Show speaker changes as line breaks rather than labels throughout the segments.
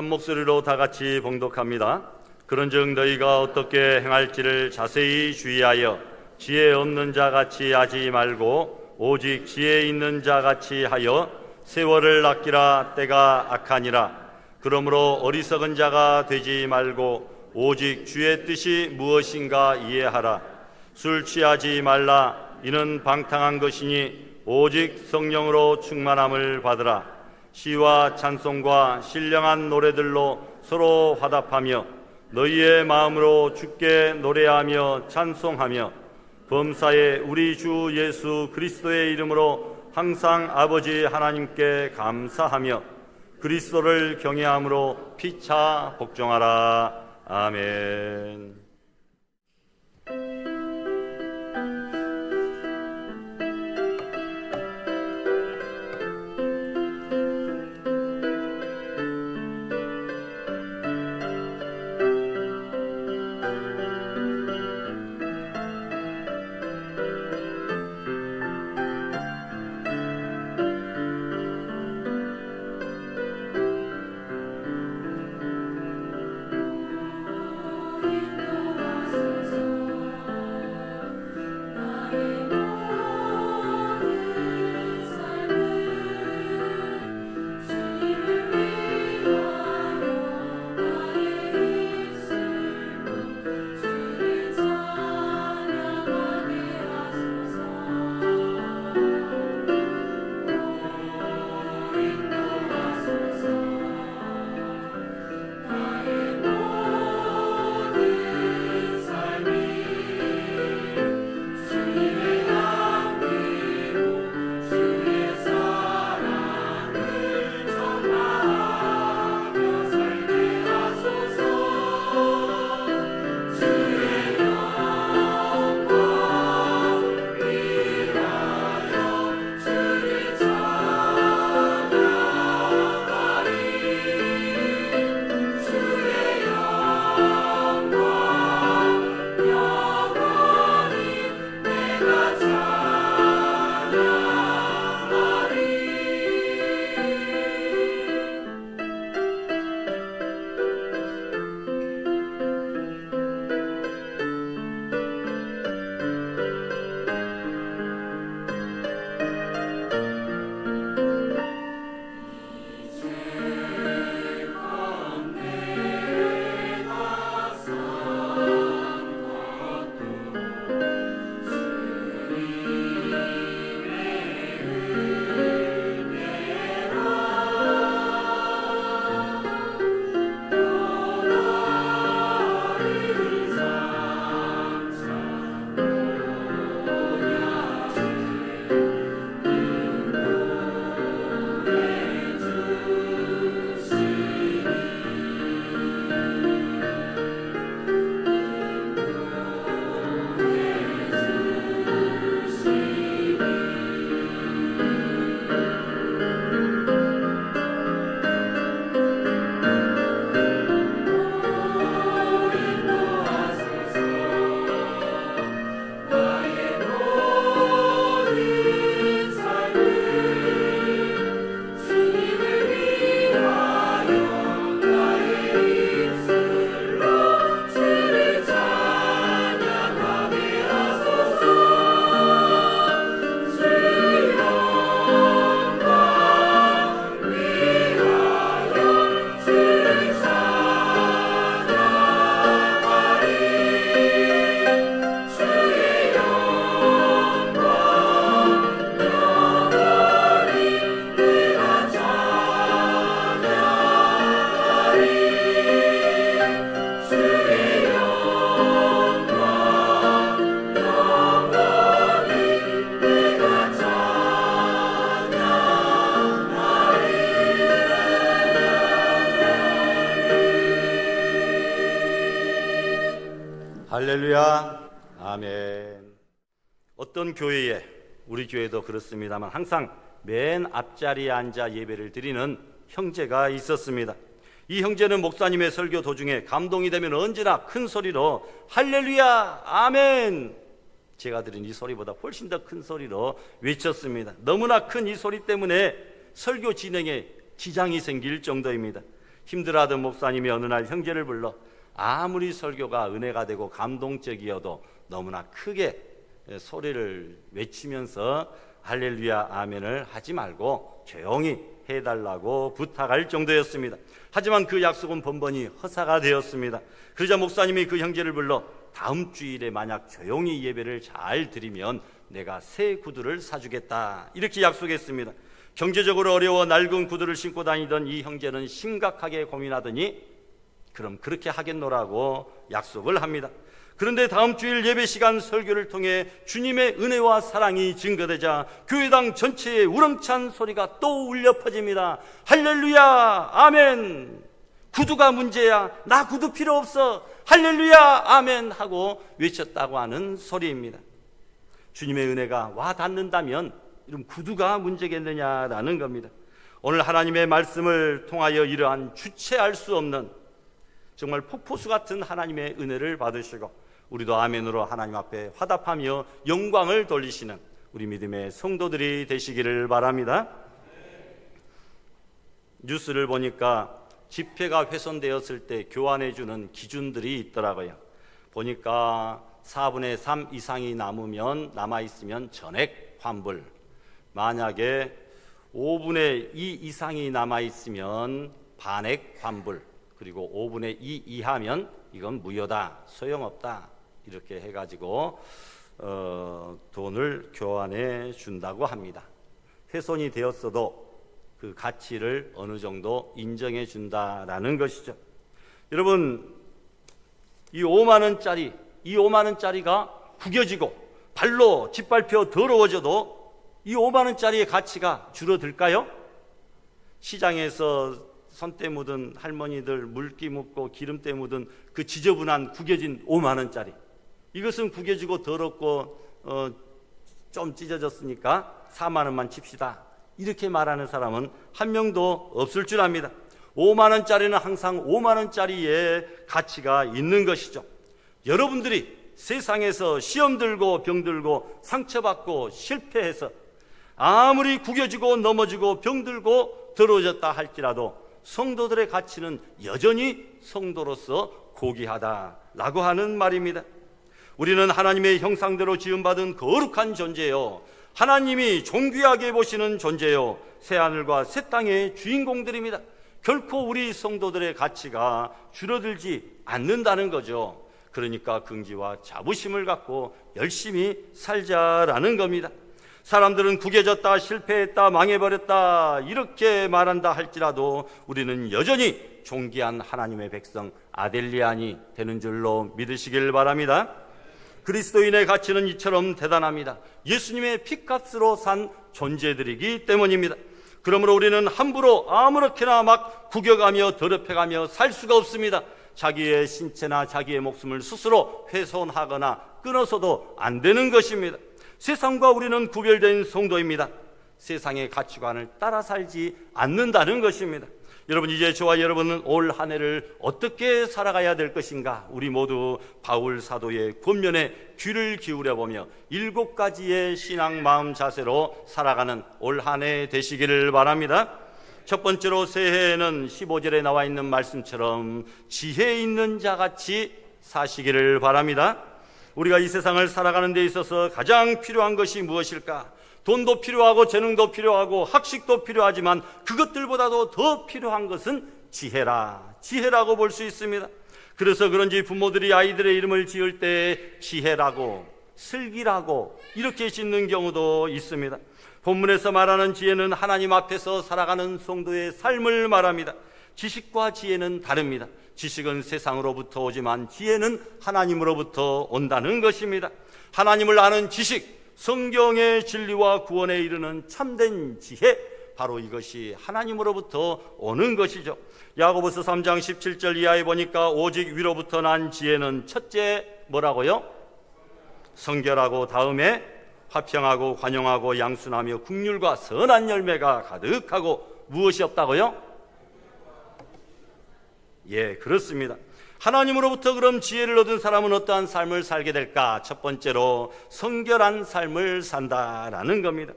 한 목소리로 다 같이 봉독합니다. 그런즉 너희가 어떻게 행할지를 자세히 주의하여 지혜 없는 자 같이 하지 말고 오직 지혜 있는 자 같이 하여 세월을 아끼라. 때가 악하니라. 그러므로 어리석은 자가 되지 말고 오직 주의 뜻이 무엇인가 이해하라. 술 취하지 말라. 이는 방탕한 것이니 오직 성령으로 충만함을 받으라. 시와 찬송과 신령한 노래들로 서로 화답하며 너희의 마음으로 주께 노래하며 찬송하며 범사에 우리 주 예수 그리스도의 이름으로 항상 아버지 하나님께 감사하며 그리스도를 경외함으로 피차 복종하라. 아멘. 할렐루야. 아멘. 어떤 교회에, 우리 교회도 그렇습니다만 항상 맨 앞자리에 앉아 예배를 드리는 형제가 있었습니다. 이 형제는 목사님의 설교 도중에 감동이 되면 언제나 큰 소리로 할렐루야 아멘, 제가 들은 이 소리보다 훨씬 더 큰 소리로 외쳤습니다. 너무나 큰 이 소리 때문에 설교 진행에 지장이 생길 정도입니다. 힘들어하던 목사님이 어느 날 형제를 불러 아무리 설교가 은혜가 되고 감동적이어도 너무나 크게 소리를 외치면서 할렐루야 아멘을 하지 말고 조용히 해달라고 부탁할 정도였습니다. 하지만 그 약속은 번번이 허사가 되었습니다. 그러자 목사님이 그 형제를 불러 다음 주일에 만약 조용히 예배를 잘 드리면 내가 새 구두를 사주겠다 이렇게 약속했습니다. 경제적으로 어려워 낡은 구두를 신고 다니던 이 형제는 심각하게 고민하더니 그럼 그렇게 하겠노라고 약속을 합니다. 그런데 다음 주일 예배 시간 설교를 통해 주님의 은혜와 사랑이 증거되자 교회당 전체에 우렁찬 소리가 또 울려 퍼집니다. 할렐루야 아멘. 구두가 문제야. 나 구두 필요 없어. 할렐루야 아멘 하고 외쳤다고 하는 소리입니다. 주님의 은혜가 와 닿는다면 이런 구두가 문제겠느냐라는 겁니다. 오늘 하나님의 말씀을 통하여 이러한 주체할 수 없는 정말 폭포수 같은 하나님의 은혜를 받으시고 우리도 아멘으로 하나님 앞에 화답하며 영광을 돌리시는 우리 믿음의 성도들이 되시기를 바랍니다. 뉴스를 보니까 지폐가 훼손되었을 때 교환해 주는 기준들이 있더라고요. 보니까 4분의 3 이상이 남아있으면 전액 환불, 만약에 5분의 2 이상이 남아있으면 반액 환불, 그리고 5분의 2 이하면 이건 무효다, 소용없다 이렇게 해가지고 돈을 교환해 준다고 합니다. 훼손이 되었어도 그 가치를 어느 정도 인정해 준다라는 것이죠. 여러분, 이 5만 원짜리가 구겨지고 발로 짓밟혀 더러워져도 이 5만 원짜리의 가치가 줄어들까요? 시장에서 손때 묻은 할머니들 물기 묻고 기름때 묻은 그 지저분한 구겨진 5만 원짜리, 이것은 구겨지고 더럽고 좀 찢어졌으니까 4만 원만 칩시다 이렇게 말하는 사람은 한 명도 없을 줄 압니다. 5만 원짜리는 항상 5만 원짜리의 가치가 있는 것이죠. 여러분들이 세상에서 시험 들고 병 들고 상처받고 실패해서 아무리 구겨지고 넘어지고 병들고 더러워졌다 할지라도 성도들의 가치는 여전히 성도로서 고귀하다라고 하는 말입니다. 우리는 하나님의 형상대로 지음받은 거룩한 존재요, 하나님이 존귀하게 보시는 존재요, 새하늘과 새 땅의 주인공들입니다. 결코 우리 성도들의 가치가 줄어들지 않는다는 거죠. 그러니까 긍지와 자부심을 갖고 열심히 살자라는 겁니다. 사람들은 구겨졌다, 실패했다, 망해버렸다 이렇게 말한다 할지라도 우리는 여전히 존귀한 하나님의 백성 아델리안이 되는 줄로 믿으시길 바랍니다. 그리스도인의 가치는 이처럼 대단합니다. 예수님의 피값으로 산 존재들이기 때문입니다. 그러므로 우리는 함부로 아무렇게나 막 구겨가며 더럽혀가며 살 수가 없습니다. 자기의 신체나 자기의 목숨을 스스로 훼손하거나 끊어서도 안 되는 것입니다. 세상과 우리는 구별된 성도입니다. 세상의 가치관을 따라 살지 않는다는 것입니다. 여러분, 이제 저와 여러분은 올 한 해를 어떻게 살아가야 될 것인가? 우리 모두 바울 사도의 권면에 귀를 기울여보며 7가지의 신앙 마음 자세로 살아가는 올 한 해 되시기를 바랍니다. 첫 번째로 새해에는 15절에 나와 있는 말씀처럼 지혜 있는 자같이 사시기를 바랍니다. 우리가 이 세상을 살아가는 데 있어서 가장 필요한 것이 무엇일까? 돈도 필요하고 재능도 필요하고 학식도 필요하지만 그것들보다도 더 필요한 것은 지혜라고 볼 수 있습니다. 그래서 그런지 부모들이 아이들의 이름을 지을 때 지혜라고, 슬기라고 이렇게 짓는 경우도 있습니다. 본문에서 말하는 지혜는 하나님 앞에서 살아가는 성도의 삶을 말합니다. 지식과 지혜는 다릅니다. 지식은 세상으로부터 오지만 지혜는 하나님으로부터 온다는 것입니다. 하나님을 아는 지식, 성경의 진리와 구원에 이르는 참된 지혜, 바로 이것이 하나님으로부터 오는 것이죠. 야고보서 3장 17절 이하에 보니까 오직 위로부터 난 지혜는 첫째 뭐라고요? 성결하고 다음에 화평하고 관용하고 양순하며 긍휼과 선한 열매가 가득하고 무엇이 없다고요? 예, 그렇습니다. 하나님으로부터 그럼 지혜를 얻은 사람은 어떠한 삶을 살게 될까? 첫 번째로 성결한 삶을 산다라는 겁니다.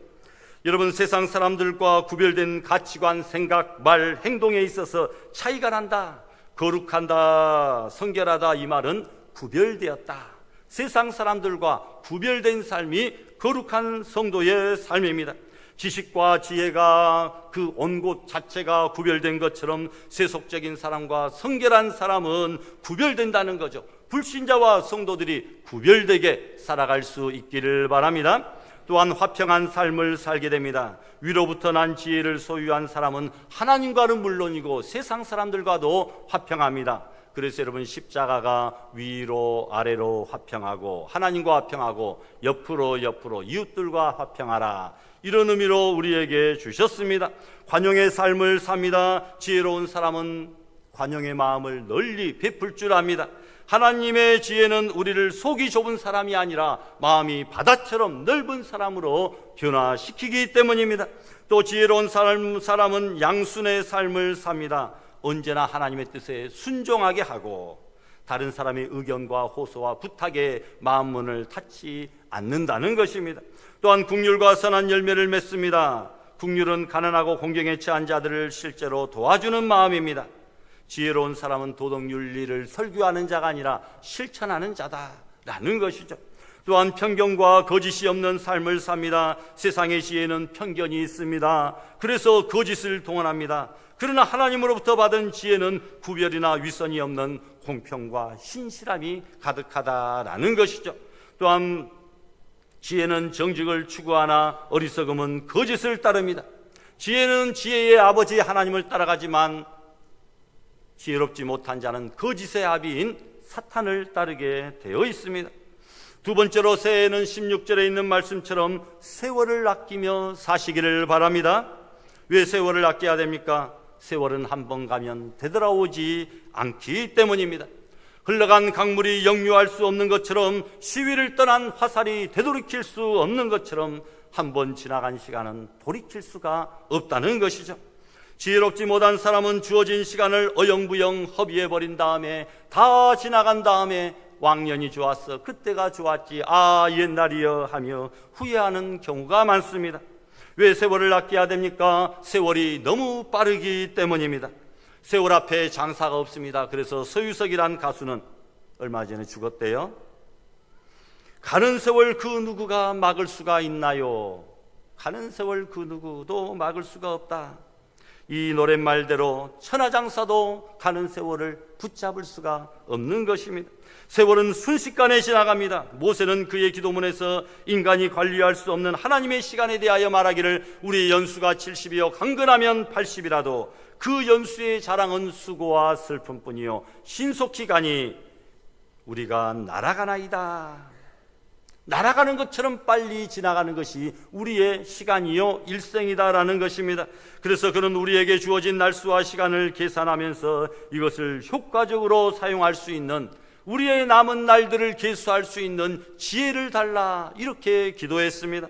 여러분, 세상 사람들과 구별된 가치관, 생각, 말, 행동에 있어서 차이가 난다. 거룩한다, 성결하다, 이 말은 구별되었다. 세상 사람들과 구별된 삶이 거룩한 성도의 삶입니다. 지식과 지혜가 그 온 곳 자체가 구별된 것처럼 세속적인 사람과 성결한 사람은 구별된다는 거죠. 불신자와 성도들이 구별되게 살아갈 수 있기를 바랍니다. 또한 화평한 삶을 살게 됩니다. 위로부터 난 지혜를 소유한 사람은 하나님과는 물론이고 세상 사람들과도 화평합니다. 그래서 여러분, 십자가가 위로 아래로 화평하고 하나님과 화평하고 옆으로 이웃들과 화평하라, 이런 의미로 우리에게 주셨습니다. 관용의 삶을 삽니다. 지혜로운 사람은 관용의 마음을 널리 베풀 줄 압니다. 하나님의 지혜는 우리를 속이 좁은 사람이 아니라 마음이 바다처럼 넓은 사람으로 변화시키기 때문입니다. 또 지혜로운 사람은 양순의 삶을 삽니다. 언제나 하나님의 뜻에 순종하게 하고 다른 사람의 의견과 호소와 부탁에 마음문을 닫지 않는다는 것입니다. 또한 긍휼과 선한 열매를 맺습니다. 긍휼은 가난하고 공경에 처한 자들을 실제로 도와주는 마음입니다. 지혜로운 사람은 도덕윤리를 설교하는 자가 아니라 실천하는 자다라는 것이죠. 또한 편견과 거짓이 없는 삶을 삽니다. 세상의 지혜는 편견이 있습니다. 그래서 거짓을 동원합니다. 그러나 하나님으로부터 받은 지혜는 구별이나 위선이 없는 공평과 신실함이 가득하다라는 것이죠. 또한 지혜는 정직을 추구하나 어리석음은 거짓을 따릅니다. 지혜는 지혜의 아버지 하나님을 따라가지만 지혜롭지 못한 자는 거짓의 아비인 사탄을 따르게 되어 있습니다. 두 번째로, 새해에는 16절에 있는 말씀처럼 세월을 아끼며 사시기를 바랍니다. 왜 세월을 아껴야 됩니까? 세월은 한 번 가면 되돌아오지 않기 때문입니다. 흘러간 강물이 역류할 수 없는 것처럼, 시위를 떠난 화살이 되돌이킬 수 없는 것처럼 한 번 지나간 시간은 돌이킬 수가 없다는 것이죠. 지혜롭지 못한 사람은 주어진 시간을 어영부영 허비해버린 다음에, 다 지나간 다음에 왕년이 좋았어, 그때가 좋았지, 아 옛날이여 하며 후회하는 경우가 많습니다. 왜 세월을 아껴야 됩니까? 세월이 너무 빠르기 때문입니다. 세월 앞에 장사가 없습니다. 그래서 서유석이란 가수는 얼마 전에 죽었대요. 가는 세월 그 누구가 막을 수가 있나요? 가는 세월 그 누구도 막을 수가 없다. 이 노랫말대로 천하장사도 가는 세월을 붙잡을 수가 없는 것입니다. 세월은 순식간에 지나갑니다. 모세는 그의 기도문에서 인간이 관리할 수 없는 하나님의 시간에 대하여 말하기를, 우리 연수가 70이요 강건하면 80이라도 그 연수의 자랑은 수고와 슬픔뿐이요 신속히 가니 우리가 날아가나이다. 날아가는 것처럼 빨리 지나가는 것이 우리의 시간이요 일생이다라는 것입니다. 그래서 그는 우리에게 주어진 날수와 시간을 계산하면서 이것을 효과적으로 사용할 수 있는, 우리의 남은 날들을 계수할 수 있는 지혜를 달라, 이렇게 기도했습니다.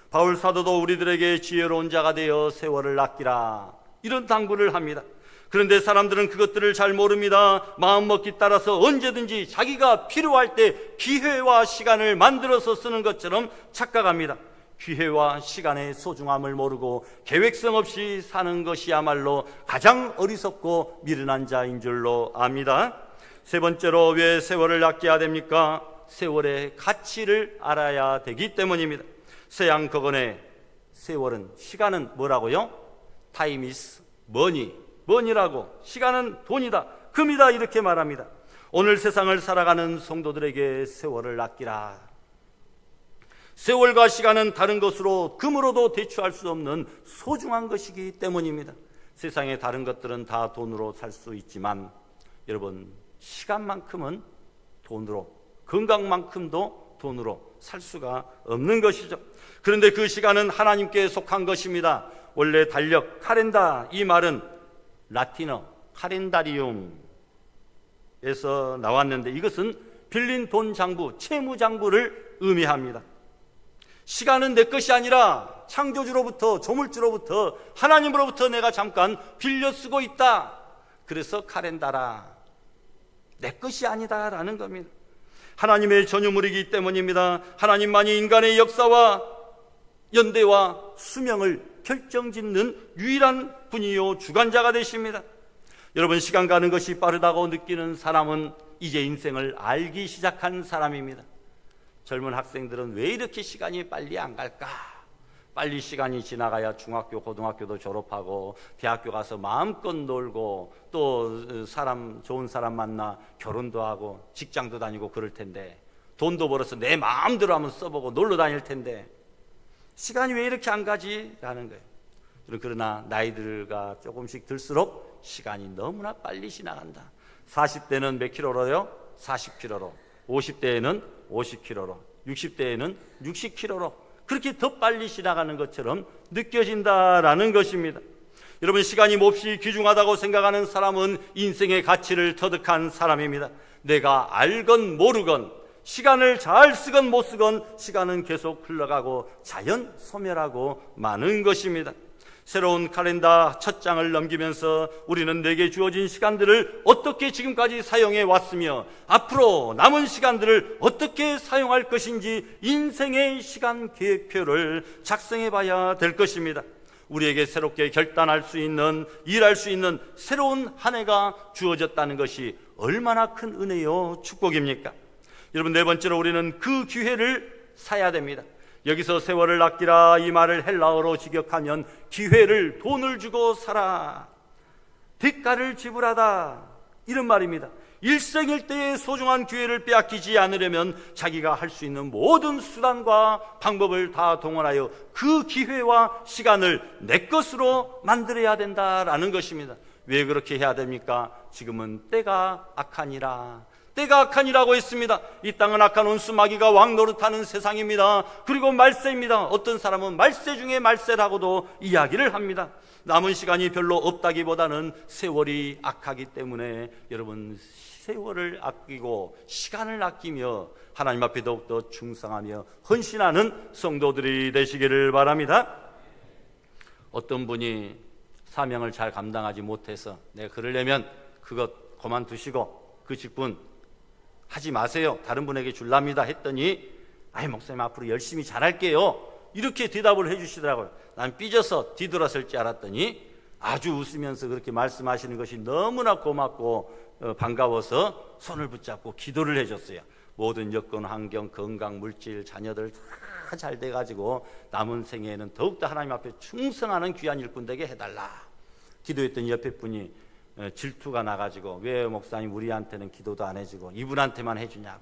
바울 사도도 우리들에게 지혜로운 자가 되어 세월을 아끼라, 이런 당부를 합니다. 그런데 사람들은 그것들을 잘 모릅니다. 마음먹기 따라서 언제든지 자기가 필요할 때 기회와 시간을 만들어서 쓰는 것처럼 착각합니다. 기회와 시간의 소중함을 모르고 계획성 없이 사는 것이야말로 가장 어리석고 미련한 자인 줄로 압니다. 세 번째로, 왜 세월을 아껴야 됩니까? 세월의 가치를 알아야 되기 때문입니다. 서양 격언에 세월은, 시간은 뭐라고요? Time is money. money라고, 시간은 돈이다, 금이다, 이렇게 말합니다. 오늘 세상을 살아가는 성도들에게 세월을 아끼라. 세월과 시간은 다른 것으로, 금으로도 대추할 수 없는 소중한 것이기 때문입니다. 세상의 다른 것들은 다 돈으로 살 수 있지만 여러분, 시간만큼은 돈으로, 건강만큼도 돈으로 살 수가 없는 것이죠. 그런데 그 시간은 하나님께 속한 것입니다. 원래 달력, 카렌다, 이 말은 라틴어 카렌다리움에서 나왔는데, 이것은 빌린 돈 장부, 채무 장부를 의미합니다. 시간은 내 것이 아니라 창조주로부터, 조물주로부터, 하나님으로부터 내가 잠깐 빌려 쓰고 있다. 그래서 카렌다라, 내 것이 아니다라는 겁니다. 하나님의 전유물이기 때문입니다. 하나님만이 인간의 역사와 연대와 수명을 결정짓는 유일한 분이요 주관자가 되십니다. 여러분, 시간 가는 것이 빠르다고 느끼는 사람은 이제 인생을 알기 시작한 사람입니다. 젊은 학생들은 왜 이렇게 시간이 빨리 안 갈까? 빨리 시간이 지나가야 중학교, 고등학교도 졸업하고 대학교 가서 마음껏 놀고 또 좋은 사람 만나 결혼도 하고 직장도 다니고 그럴 텐데, 돈도 벌어서 내 마음대로 한번 써보고 놀러 다닐 텐데 시간이 왜 이렇게 안 가지? 라는 거예요. 그러나 나이들과 조금씩 들수록 시간이 너무나 빨리 지나간다. 40대는 몇 킬로로요? 40킬로로. 50대에는 50킬로로. 60대에는 60킬로로. 그렇게 더 빨리 지나가는 것처럼 느껴진다라는 것입니다. 여러분, 시간이 몹시 귀중하다고 생각하는 사람은 인생의 가치를 터득한 사람입니다. 내가 알건 모르건, 시간을 잘 쓰건 못 쓰건 시간은 계속 흘러가고 자연 소멸하고 마는 것입니다. 새로운 칼렌더 첫 장을 넘기면서 우리는 내게 주어진 시간들을 어떻게 지금까지 사용해 왔으며 앞으로 남은 시간들을 어떻게 사용할 것인지 인생의 시간 계획표를 작성해 봐야 될 것입니다. 우리에게 새롭게 결단할 수 있는, 일할 수 있는 새로운 한 해가 주어졌다는 것이 얼마나 큰 은혜요 축복입니까? 여러분, 네 번째로 우리는 그 기회를 사야 됩니다. 여기서 세월을 아끼라 이 말을 헬라어로 직역하면 기회를 돈을 주고 사라, 대가를 지불하다, 이런 말입니다. 일생일대의 소중한 기회를 빼앗기지 않으려면 자기가 할 수 있는 모든 수단과 방법을 다 동원하여 그 기회와 시간을 내 것으로 만들어야 된다라는 것입니다. 왜 그렇게 해야 됩니까? 지금은 때가 악하니라. 때가 악하니라고 했습니다. 이 땅은 악한 온수마귀가 왕노릇하는 세상입니다. 그리고 말세입니다. 어떤 사람은 말세 중에 말세라고도 이야기를 합니다. 남은 시간이 별로 없다기보다는 세월이 악하기 때문에 여러분, 세월을 아끼고 시간을 아끼며 하나님 앞에 더욱더 충성하며 헌신하는 성도들이 되시기를 바랍니다. 어떤 분이 사명을 잘 감당하지 못해서 내가 그러려면 그것 그만두시고 그 직분 하지 마세요, 다른 분에게 줄랍니다 했더니 아이 목사님 앞으로 열심히 잘할게요 이렇게 대답을 해주시더라고요. 난 삐져서 뒤돌아설 줄 알았더니 아주 웃으면서 그렇게 말씀하시는 것이 너무나 고맙고 반가워서 손을 붙잡고 기도를 해줬어요. 모든 여건, 환경, 건강, 물질, 자녀들 다 잘 돼가지고 남은 생애에는 더욱더 하나님 앞에 충성하는 귀한 일꾼 되게 해달라 기도했더니 옆에 분이 질투가 나가지고 왜 목사님 우리한테는 기도도 안 해주고 이분한테만 해주냐고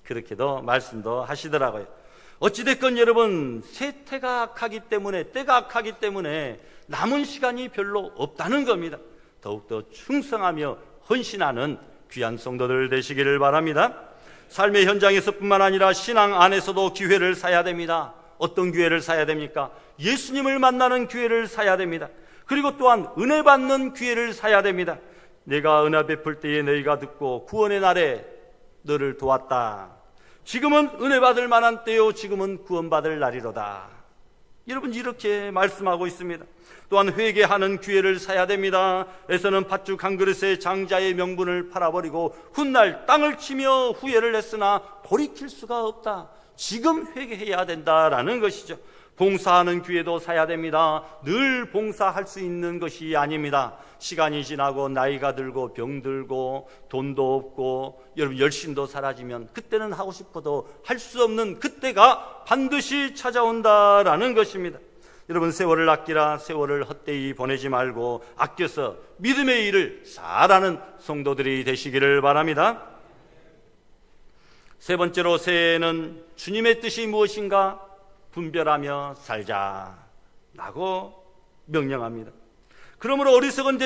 그렇게도 말씀도 하시더라고요. 어찌됐건 여러분, 세태가 악하기 때문에, 때가 악하기 때문에 남은 시간이 별로 없다는 겁니다. 더욱더 충성하며 헌신하는 귀한 성도들 되시기를 바랍니다. 삶의 현장에서뿐만 아니라 신앙 안에서도 기회를 사야 됩니다. 어떤 기회를 사야 됩니까? 예수님을 만나는 기회를 사야 됩니다. 그리고 또한 은혜 받는 기회를 사야 됩니다. 내가 은혜 베풀 때에 너희가 듣고 구원의 날에 너를 도왔다. 지금은 은혜 받을 만한 때요, 지금은 구원받을 날이로다. 여러분, 이렇게 말씀하고 있습니다. 또한 회개하는 기회를 사야 됩니다. 에서는 팥죽 한 그릇에 장자의 명분을 팔아버리고 훗날 땅을 치며 후회를 했으나 돌이킬 수가 없다. 지금 회개해야 된다라는 것이죠. 봉사하는 기회도 사야 됩니다. 늘 봉사할 수 있는 것이 아닙니다. 시간이 지나고 나이가 들고 병들고 돈도 없고 여러분 열심도 사라지면 그때는 하고 싶어도 할 수 없는 그때가 반드시 찾아온다라는 것입니다. 여러분, 세월을 아끼라. 세월을 헛되이 보내지 말고 아껴서 믿음의 일을 잘하는 성도들이 되시기를 바랍니다. 세 번째로, 새해에는 주님의 뜻이 무엇인가 분별하며 살자라고 명령합니다. 그러므로 어리석은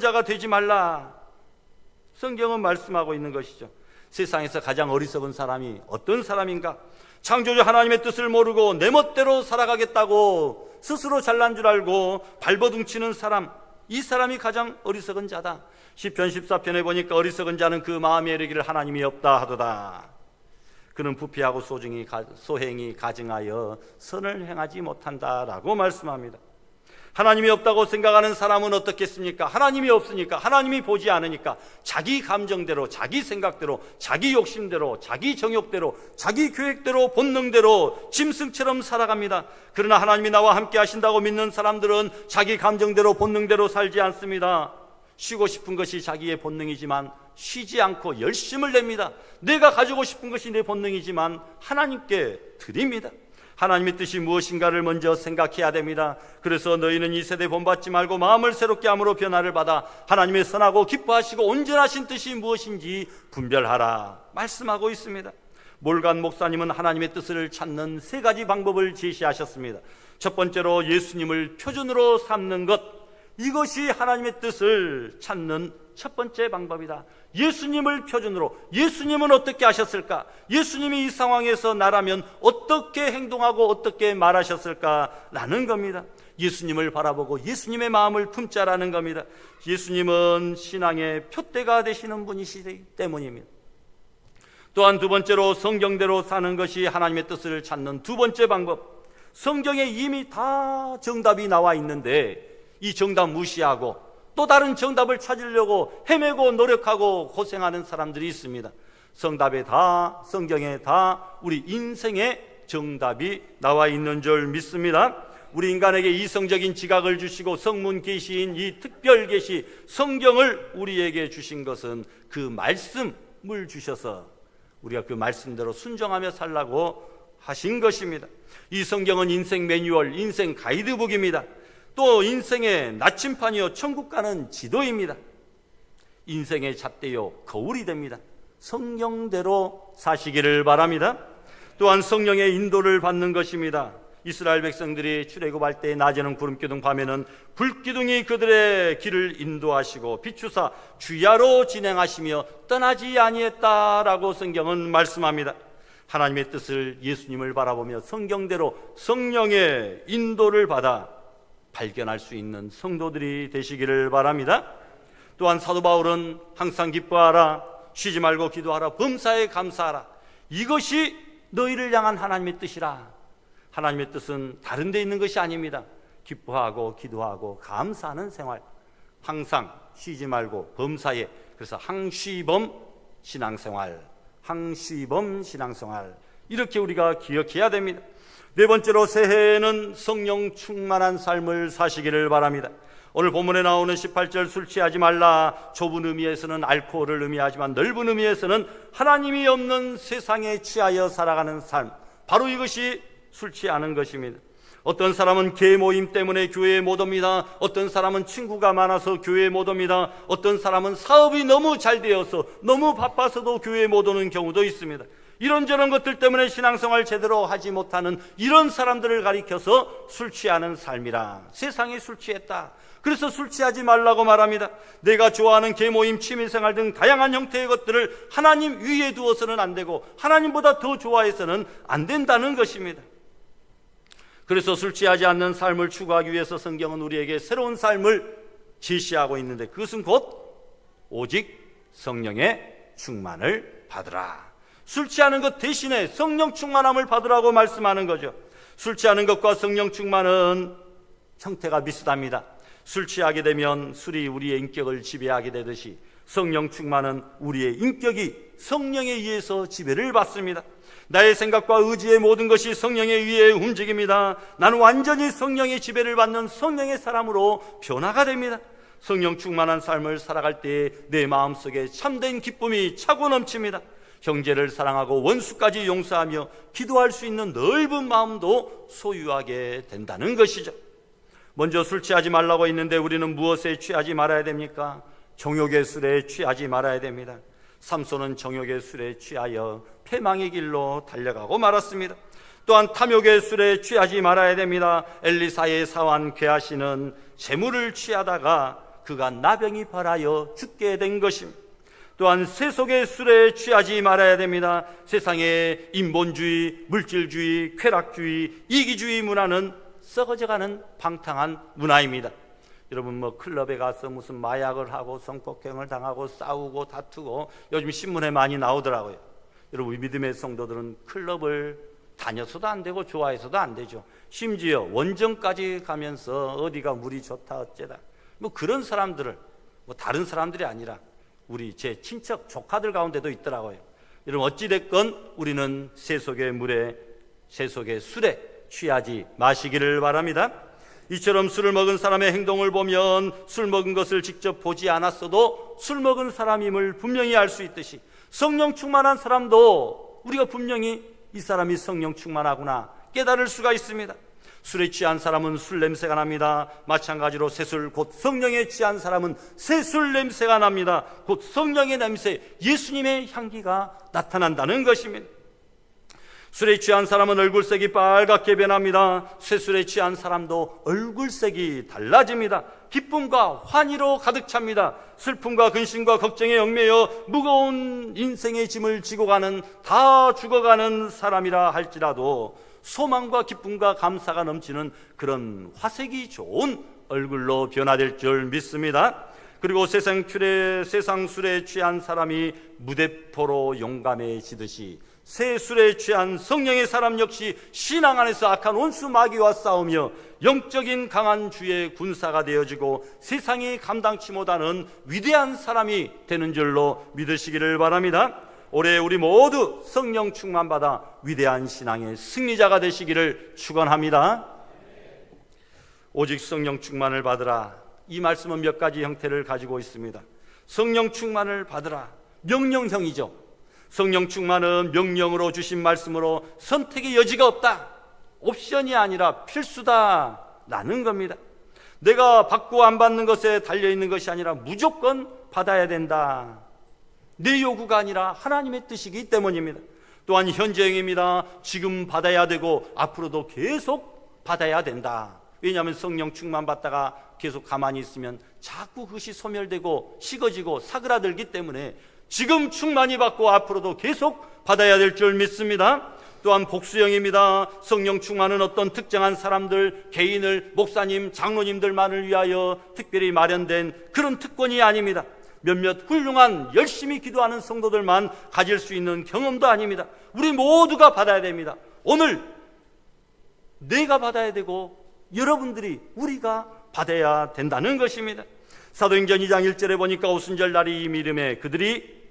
자가 되지 말라. 성경은 말씀하고 있는 것이죠. 세상에서 가장 어리석은 사람이 어떤 사람인가? 창조주 하나님의 뜻을 모르고 내 멋대로 살아가겠다고 스스로 잘난 줄 알고 발버둥치는 사람, 이 사람이 가장 어리석은 자다. 시편 14편에 보니까 어리석은 자는 그 마음에 이르기를 하나님이 없다 하도다. 그는 부패하고 소행이 가증하여 선을 행하지 못한다라고 말씀합니다. 하나님이 없다고 생각하는 사람은 어떻겠습니까? 하나님이 없으니까, 하나님이 보지 않으니까 자기 감정대로, 자기 생각대로, 자기 욕심대로, 자기 정욕대로, 자기 계획대로, 본능대로 짐승처럼 살아갑니다. 그러나 하나님이 나와 함께 하신다고 믿는 사람들은 자기 감정대로, 본능대로 살지 않습니다. 쉬고 싶은 것이 자기의 본능이지만 쉬지 않고 열심을 냅니다. 내가 가지고 싶은 것이 내 본능이지만 하나님께 드립니다. 하나님의 뜻이 무엇인가를 먼저 생각해야 됩니다. 그래서 너희는 이 세대 본받지 말고 마음을 새롭게 함으로 변화를 받아 하나님의 선하고 기뻐하시고 온전하신 뜻이 무엇인지 분별하라 말씀하고 있습니다. 몰간 목사님은 하나님의 뜻을 찾는 3가지 방법을 제시하셨습니다. 첫 번째로 예수님을 표준으로 삼는 것, 이것이 하나님의 뜻을 찾는 첫 번째 방법이다. 예수님을 표준으로, 예수님은 어떻게 하셨을까? 예수님이 이 상황에서 나라면 어떻게 행동하고 어떻게 말하셨을까라는 겁니다. 예수님을 바라보고 예수님의 마음을 품자라는 겁니다. 예수님은 신앙의 표대가 되시는 분이시기 때문입니다. 또한 두 번째로 성경대로 사는 것이 하나님의 뜻을 찾는 두 번째 방법. 성경에 이미 다 정답이 나와 있는데 이 정답 무시하고 또 다른 정답을 찾으려고 헤매고 노력하고 고생하는 사람들이 있습니다. 성경에 다 우리 인생의 정답이 나와 있는 줄 믿습니다. 우리 인간에게 이성적인 지각을 주시고 성문 계시인 이 특별 계시 성경을 우리에게 주신 것은 그 말씀을 주셔서 우리가 그 말씀대로 순종하며 살라고 하신 것입니다. 이 성경은 인생 매뉴얼, 인생 가이드북입니다. 또 인생의 나침판이요 천국 가는 지도입니다. 인생의 잣대요 거울이 됩니다. 성경대로 사시기를 바랍니다. 또한 성령의 인도를 받는 것입니다. 이스라엘 백성들이 출애굽할 때 낮에는 구름기둥, 밤에는 불기둥이 그들의 길을 인도하시고 비추사 주야로 진행하시며 떠나지 아니했다라고 성경은 말씀합니다. 하나님의 뜻을 예수님을 바라보며 성경대로 성령의 인도를 받아 발견할 수 있는 성도들이 되시기를 바랍니다. 또한 사도 바울은 항상 기뻐하라, 쉬지 말고 기도하라, 범사에 감사하라, 이것이 너희를 향한 하나님의 뜻이라. 하나님의 뜻은 다른 데 있는 것이 아닙니다. 기뻐하고 기도하고 감사하는 생활, 항상 쉬지 말고 범사에, 그래서 항쉬범 신앙생활, 항쉬범 신앙생활, 이렇게 우리가 기억해야 됩니다. 네 번째로 새해에는 성령 충만한 삶을 사시기를 바랍니다. 오늘 본문에 나오는 18절 술 취하지 말라, 좁은 의미에서는 알코올을 의미하지만 넓은 의미에서는 하나님이 없는 세상에 취하여 살아가는 삶, 바로 이것이 술 취하는 것입니다. 어떤 사람은 개 모임 때문에 교회에 못 옵니다. 어떤 사람은 친구가 많아서 교회에 못 옵니다. 어떤 사람은 사업이 너무 잘 되어서 너무 바빠서도 교회에 못 오는 경우도 있습니다. 이런저런 것들 때문에 신앙생활 제대로 하지 못하는 이런 사람들을 가리켜서 술 취하는 삶이라, 세상에 술 취했다, 그래서 술 취하지 말라고 말합니다. 내가 좋아하는 계모임, 취미생활 등 다양한 형태의 것들을 하나님 위에 두어서는 안 되고 하나님보다 더 좋아해서는 안 된다는 것입니다. 그래서 술 취하지 않는 삶을 추구하기 위해서 성경은 우리에게 새로운 삶을 제시하고 있는데, 그것은 곧 오직 성령의 충만을 받으라. 술 취하는 것 대신에 성령 충만함을 받으라고 말씀하는 거죠. 술 취하는 것과 성령 충만은 형태가 비슷합니다. 술 취하게 되면 술이 우리의 인격을 지배하게 되듯이 성령 충만은 우리의 인격이 성령에 의해서 지배를 받습니다. 나의 생각과 의지의 모든 것이 성령에 의해 움직입니다. 나는 완전히 성령의 지배를 받는 성령의 사람으로 변화가 됩니다. 성령 충만한 삶을 살아갈 때 내 마음속에 참된 기쁨이 차고 넘칩니다. 형제를 사랑하고 원수까지 용서하며 기도할 수 있는 넓은 마음도 소유하게 된다는 것이죠. 먼저 술 취하지 말라고 했는데 우리는 무엇에 취하지 말아야 됩니까? 정욕의 술에 취하지 말아야 됩니다. 삼손은 정욕의 술에 취하여 패망의 길로 달려가고 말았습니다. 또한 탐욕의 술에 취하지 말아야 됩니다. 엘리사의 사환 게하시는 재물을 취하다가 그가 나병이 발하여 죽게 된 것입니다. 또한 세속의 술에 취하지 말아야 됩니다. 세상의 인본주의, 물질주의, 쾌락주의, 이기주의 문화는 썩어져가는 방탕한 문화입니다. 여러분 클럽에 가서 무슨 마약을 하고 성폭행을 당하고 싸우고 다투고 요즘 신문에 많이 나오더라고요. 여러분 믿음의 성도들은 클럽을 다녀서도 안 되고 좋아해서도 안 되죠. 심지어 원정까지 가면서 어디가 물이 좋다 어째다 뭐 그런 사람들을 뭐 다른 사람들이 아니라 우리 제 친척 조카들 가운데도 있더라고요. 여러분 어찌됐건 우리는 세속의 물에 세속의 술에 취하지 마시기를 바랍니다. 이처럼 술을 먹은 사람의 행동을 보면 술 먹은 것을 직접 보지 않았어도 술 먹은 사람임을 분명히 알 수 있듯이 성령 충만한 사람도 우리가 분명히 이 사람이 성령 충만하구나 깨달을 수가 있습니다. 술에 취한 사람은 술 냄새가 납니다. 마찬가지로 새술 곧 성령에 취한 사람은 새술 냄새가 납니다. 곧 성령의 냄새, 예수님의 향기가 나타난다는 것입니다. 술에 취한 사람은 얼굴색이 빨갛게 변합니다. 쇠술에 취한 사람도 얼굴색이 달라집니다. 기쁨과 환희로 가득 찹니다. 슬픔과 근심과 걱정에 얽매여 무거운 인생의 짐을 지고 가는 다 죽어가는 사람이라 할지라도 소망과 기쁨과 감사가 넘치는 그런 화색이 좋은 얼굴로 변화될 줄 믿습니다. 그리고 세상 술에 취한 사람이 무대포로 용감해지듯이 새 술에 취한 성령의 사람 역시 신앙 안에서 악한 원수 마귀와 싸우며 영적인 강한 주의 군사가 되어지고 세상이 감당치 못하는 위대한 사람이 되는 줄로 믿으시기를 바랍니다. 올해 우리 모두 성령 충만받아 위대한 신앙의 승리자가 되시기를 축원합니다. 오직 성령 충만을 받으라. 이 말씀은 몇 가지 형태를 가지고 있습니다. 성령 충만을 받으라. 명령형이죠. 성령 충만은 명령으로 주신 말씀으로 선택의 여지가 없다. 옵션이 아니라 필수다라는 겁니다. 내가 받고 안 받는 것에 달려있는 것이 아니라 무조건 받아야 된다. 내 요구가 아니라 하나님의 뜻이기 때문입니다. 또한 현재형입니다. 지금 받아야 되고 앞으로도 계속 받아야 된다. 왜냐하면 성령 충만 받다가 계속 가만히 있으면 자꾸 그것이 소멸되고 식어지고 사그라들기 때문에 지금 충만히 받고 앞으로도 계속 받아야 될 줄 믿습니다. 또한 복수형입니다. 성령 충만은 어떤 특정한 사람들, 개인을, 목사님, 장로님들만을 위하여 특별히 마련된 그런 특권이 아닙니다. 몇몇 훌륭한 열심히 기도하는 성도들만 가질 수 있는 경험도 아닙니다. 우리 모두가 받아야 됩니다. 오늘 내가 받아야 되고 여러분들이 우리가 받아야 된다는 것입니다. 사도행전 2장 1절에 보니까 오순절 날이 이 이름에 그들이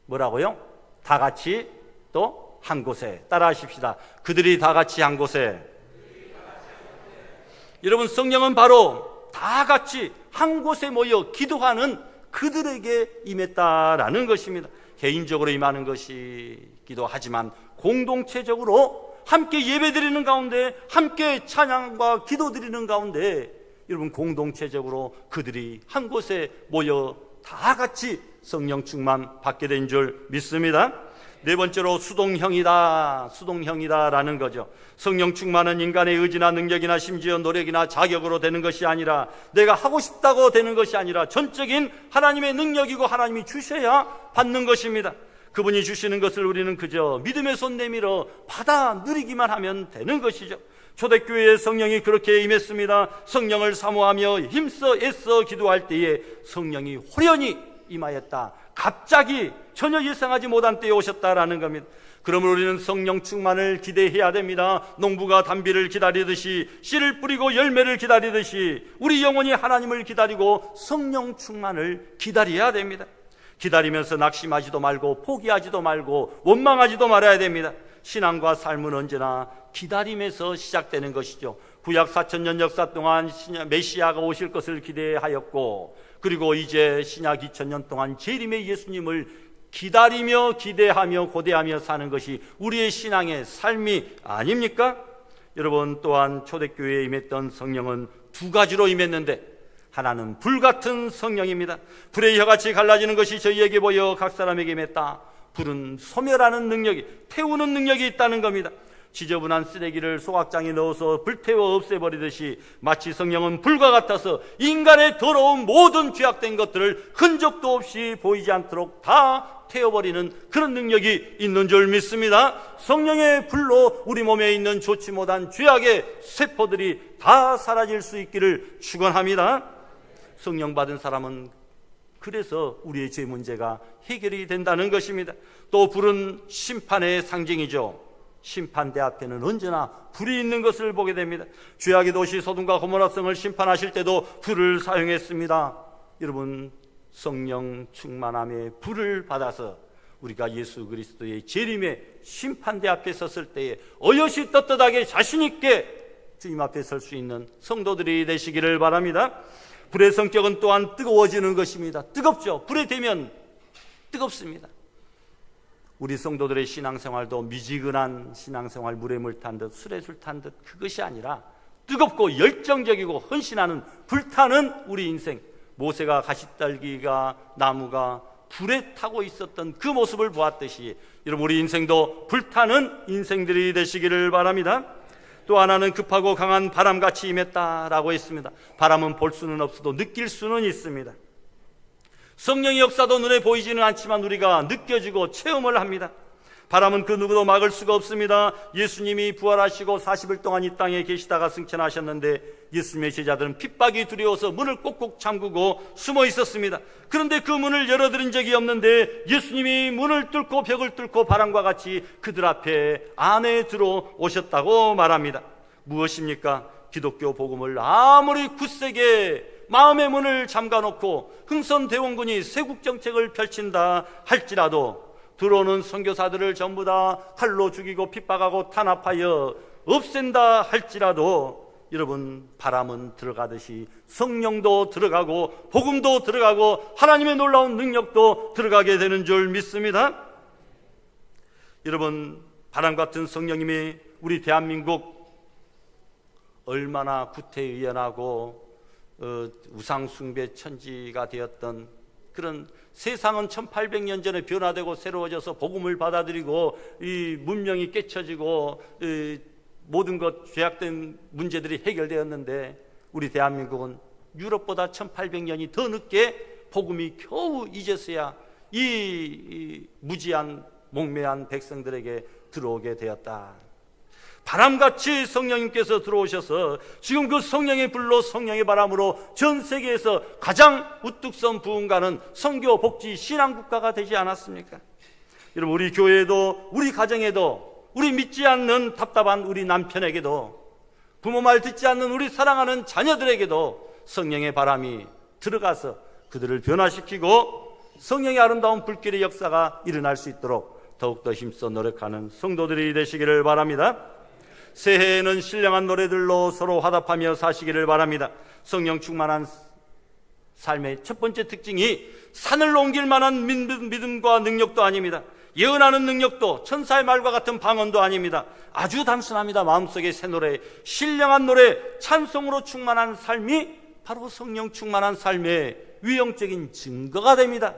뭐라고요? 다 같이 또 한 곳에. 따라 하십시다. 그들이 다 같이 한 곳에. 여러분 성령은 바로 다 같이 한 곳에 모여 기도하는 그들에게 임했다라는 것입니다. 개인적으로 임하는 것이기도 하지만 공동체적으로 함께 예배드리는 가운데, 함께 찬양과 기도드리는 가운데 여러분 공동체적으로 그들이 한 곳에 모여 다 같이 성령 충만 받게 된 줄 믿습니다. 네 번째로 수동형이다라는 거죠. 성령 충만은 인간의 의지나 능력이나 심지어 노력이나 자격으로 되는 것이 아니라, 내가 하고 싶다고 되는 것이 아니라 전적인 하나님의 능력이고 하나님이 주셔야 받는 것입니다. 그분이 주시는 것을 우리는 그저 믿음의 손 내밀어 받아 누리기만 하면 되는 것이죠. 초대교회의 성령이 그렇게 임했습니다. 성령을 사모하며 힘써 애써 기도할 때에 성령이 호련히 임하였다. 갑자기 전혀 예상하지 못한 때에 오셨다라는 겁니다. 그러므로 우리는 성령 충만을 기대해야 됩니다. 농부가 단비를 기다리듯이, 씨를 뿌리고 열매를 기다리듯이 우리 영혼이 하나님을 기다리고 성령 충만을 기다려야 됩니다. 기다리면서 낙심하지도 말고 포기하지도 말고 원망하지도 말아야 됩니다. 신앙과 삶은 언제나 기다림에서 시작되는 것이죠. 구약 4000년 역사 동안 메시아가 오실 것을 기대하였고, 그리고 이제 신약 2000년 동안 재림의 예수님을 기다리며 기대하며 고대하며 사는 것이 우리의 신앙의 삶이 아닙니까? 여러분, 또한 초대교회에 임했던 성령은 두 가지로 임했는데, 하나는 불같은 성령입니다. 불의 혀같이 갈라지는 것이 저희에게 보여 각 사람에게 임했다. 불은 소멸하는 능력이, 태우는 능력이 있다는 겁니다. 지저분한 쓰레기를 소각장에 넣어서 불태워 없애버리듯이 마치 성령은 불과 같아서 인간의 더러운 모든 죄악된 것들을 흔적도 없이 보이지 않도록 다 태워버리는 그런 능력이 있는 줄 믿습니다. 성령의 불로 우리 몸에 있는 좋지 못한 죄악의 세포들이 다 사라질 수 있기를 축원합니다. 성령 받은 사람은 그래서 우리의 죄 문제가 해결이 된다는 것입니다. 또 불은 심판의 상징이죠. 심판대 앞에는 언제나 불이 있는 것을 보게 됩니다. 죄악의 도시 소돔과 고모라 성을 심판하실 때도 불을 사용했습니다. 여러분, 성령 충만함의 불을 받아서 우리가 예수 그리스도의 재림의 심판대 앞에 섰을 때에 어여시 떳떳하게 자신있게 주님 앞에 설 수 있는 성도들이 되시기를 바랍니다. 불의 성격은 또한 뜨거워지는 것입니다. 뜨겁죠. 불에 대면 뜨겁습니다. 우리 성도들의 신앙생활도 미지근한 신앙생활, 물에 물 탄 듯 술에 술 탄 듯 그것이 아니라 뜨겁고 열정적이고 헌신하는 불타는 우리 인생, 모세가 가시떨기가 나무가 불에 타고 있었던 그 모습을 보았듯이 여러분, 우리 인생도 불타는 인생들이 되시기를 바랍니다. 또 하나는 급하고 강한 바람같이 임했다라고 했습니다. 바람은 볼 수는 없어도 느낄 수는 있습니다. 성령의 역사도 눈에 보이지는 않지만 우리가 느껴지고 체험을 합니다. 바람은 그 누구도 막을 수가 없습니다. 예수님이 부활하시고 40일 동안 이 땅에 계시다가 승천하셨는데 예수님의 제자들은 핍박이 두려워서 문을 꼭꼭 잠그고 숨어 있었습니다. 그런데 그 문을 열어드린 적이 없는데 예수님이 문을 뚫고 벽을 뚫고 바람과 같이 그들 앞에 안에 들어오셨다고 말합니다. 무엇입니까? 기독교 복음을 아무리 굳세게 마음의 문을 잠가놓고 흥선대원군이 세국정책을 펼친다 할지라도 들어오는 선교사들을 전부 다 칼로 죽이고 핍박하고 탄압하여 없앤다 할지라도 여러분, 바람은 들어가듯이 성령도 들어가고 복음도 들어가고 하나님의 놀라운 능력도 들어가게 되는 줄 믿습니다. 여러분, 바람 같은 성령님이 우리 대한민국 얼마나 구태의연하고 우상숭배 천지가 되었던 그런, 세상은 1800년 전에 변화되고 새로워져서 복음을 받아들이고 이 문명이 깨쳐지고 모든 것 죄악된 문제들이 해결되었는데 우리 대한민국은 유럽보다 1800년이 더 늦게 복음이 겨우 이제서야 이 무지한 목매한 백성들에게 들어오게 되었다. 바람같이 성령님께서 들어오셔서 지금 그 성령의 불로 성령의 바람으로 전 세계에서 가장 우뚝 선 부흥가는 선교 복지 신앙국가가 되지 않았습니까? 여러분, 우리 교회에도 우리 가정에도 우리 믿지 않는 답답한 우리 남편에게도 부모 말 듣지 않는 우리 사랑하는 자녀들에게도 성령의 바람이 들어가서 그들을 변화시키고 성령의 아름다운 불길의 역사가 일어날 수 있도록 더욱더 힘써 노력하는 성도들이 되시기를 바랍니다. 새해에는 신령한 노래들로 서로 화답하며 사시기를 바랍니다. 성령 충만한 삶의 첫 번째 특징이 산을 옮길 만한 믿음과 능력도 아닙니다. 예언하는 능력도 천사의 말과 같은 방언도 아닙니다. 아주 단순합니다. 마음속의 새 노래, 신령한 노래, 찬송으로 충만한 삶이 바로 성령 충만한 삶의 위형적인 증거가 됩니다.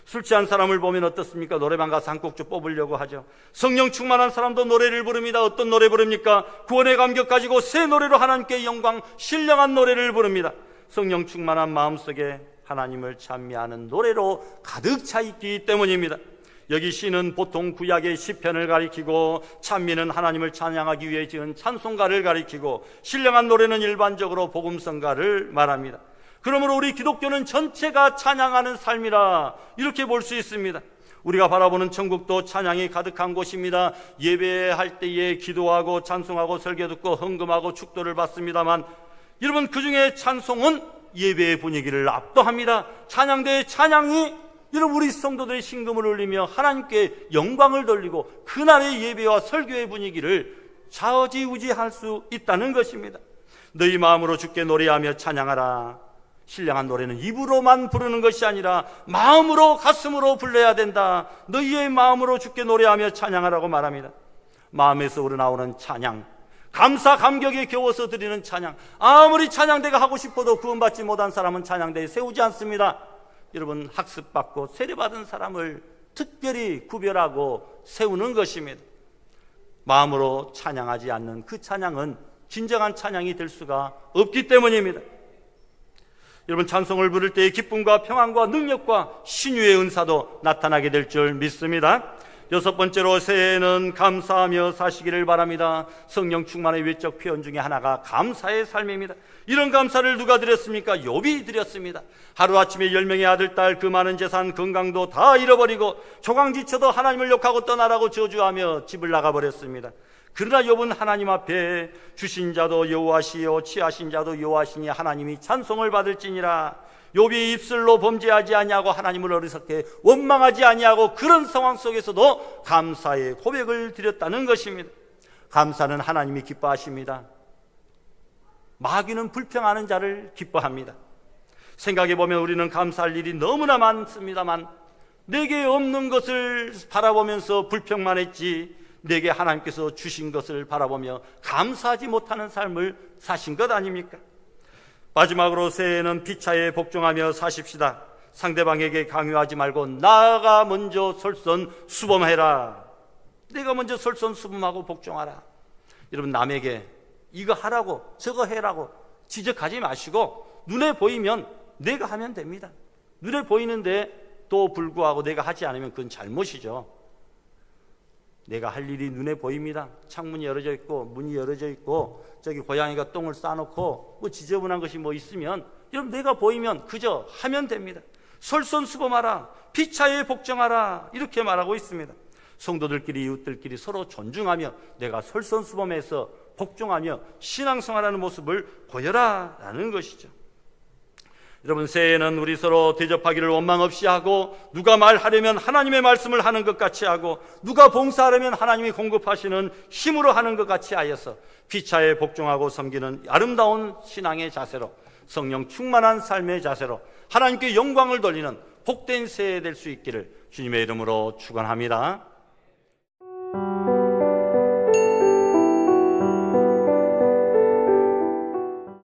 술 취한 사람을 보면 어떻습니까? 노래방 가서 한 곡 좀 뽑으려고 하죠. 성령 충만한 사람도 노래를 부릅니다. 어떤 노래 부릅니까? 구원의 감격 가지고 새 노래로 하나님께 영광, 신령한 노래를 부릅니다. 성령 충만한 마음속에 하나님을 찬미하는 노래로 가득 차 있기 때문입니다. 여기 시는 보통 구약의 시편을 가리키고 찬미는 하나님을 찬양하기 위해 지은 찬송가를 가리키고 신령한 노래는 일반적으로 복음성가를 말합니다. 그러므로 우리 기독교는 전체가 찬양하는 삶이라 이렇게 볼 수 있습니다. 우리가 바라보는 천국도 찬양이 가득한 곳입니다. 예배할 때에 기도하고 찬송하고 설교 듣고 헌금하고 축도를 받습니다만 여러분, 그 중에 찬송은 예배의 분위기를 압도합니다. 찬양대의 찬양이 여러분, 우리 성도들의 신금을 울리며 하나님께 영광을 돌리고 그날의 예배와 설교의 분위기를 좌지우지할 수 있다는 것입니다. 너희 마음으로 주께 노래하며 찬양하라. 신령한 노래는 입으로만 부르는 것이 아니라 마음으로, 가슴으로 불러야 된다. 너희의 마음으로 주께 노래하며 찬양하라고 말합니다. 마음에서 우러나오는 찬양, 감사 감격에 겨워서 드리는 찬양, 아무리 찬양대가 하고 싶어도 구원받지 못한 사람은 찬양대에 세우지 않습니다. 여러분, 학습받고 세례받은 사람을 특별히 구별하고 세우는 것입니다. 마음으로 찬양하지 않는 그 찬양은 진정한 찬양이 될 수가 없기 때문입니다. 여러분, 찬송을 부를 때의 기쁨과 평안과 능력과 신유의 은사도 나타나게 될 줄 믿습니다. 여섯 번째로 새해에는 감사하며 사시기를 바랍니다. 성령 충만의 외적 표현 중에 하나가 감사의 삶입니다. 이런 감사를 누가 드렸습니까? 욥이 드렸습니다. 하루아침에 10명의 아들, 딸, 그 많은 재산, 건강도 다 잃어버리고 조강지쳐도 하나님을 욕하고 떠나라고 저주하며 집을 나가버렸습니다. 그러나 욥은 하나님 앞에 주신 자도 여호와시요 취하신 자도 여호와시니 하나님이 찬송을 받을지니라. 욥이 입술로 범죄하지 아니하고 하나님을 어리석게 원망하지 아니하고 그런 상황 속에서도 감사의 고백을 드렸다는 것입니다. 감사는 하나님이 기뻐하십니다. 마귀는 불평하는 자를 기뻐합니다. 생각해보면 우리는 감사할 일이 너무나 많습니다만 내게 없는 것을 바라보면서 불평만 했지 내게 하나님께서 주신 것을 바라보며 감사하지 못하는 삶을 사신 것 아닙니까? 마지막으로 새해에는 피차에 복종하며 사십시다. 상대방에게 강요하지 말고 나가 먼저 솔선수범해라. 내가 먼저 솔선수범하고 복종하라. 여러분, 남에게 이거 하라고 저거 해라고 지적하지 마시고 눈에 보이면 내가 하면 됩니다. 눈에 보이는데 또 불구하고 내가 하지 않으면 그건 잘못이죠. 내가 할 일이 눈에 보입니다. 창문이 열어져 있고 문이 열어져 있고 저기 고양이가 똥을 싸놓고 뭐 지저분한 것이 뭐 있으면 여러분 내가 보이면 그저 하면 됩니다. 솔선수범하라, 피차에 복종하라, 이렇게 말하고 있습니다. 성도들끼리 이웃들끼리 서로 존중하며 내가 솔선수범해서 복종하며 신앙생활하는 모습을 보여라라는 것이죠. 여러분, 새해에는 우리 서로 대접하기를 원망 없이 하고 누가 말하려면 하나님의 말씀을 하는 것 같이 하고 누가 봉사하려면 하나님이 공급하시는 힘으로 하는 것 같이 하여서 피차에 복종하고 섬기는 아름다운 신앙의 자세로, 성령 충만한 삶의 자세로 하나님께 영광을 돌리는 복된 새해 될 수 있기를 주님의 이름으로 축원합니다.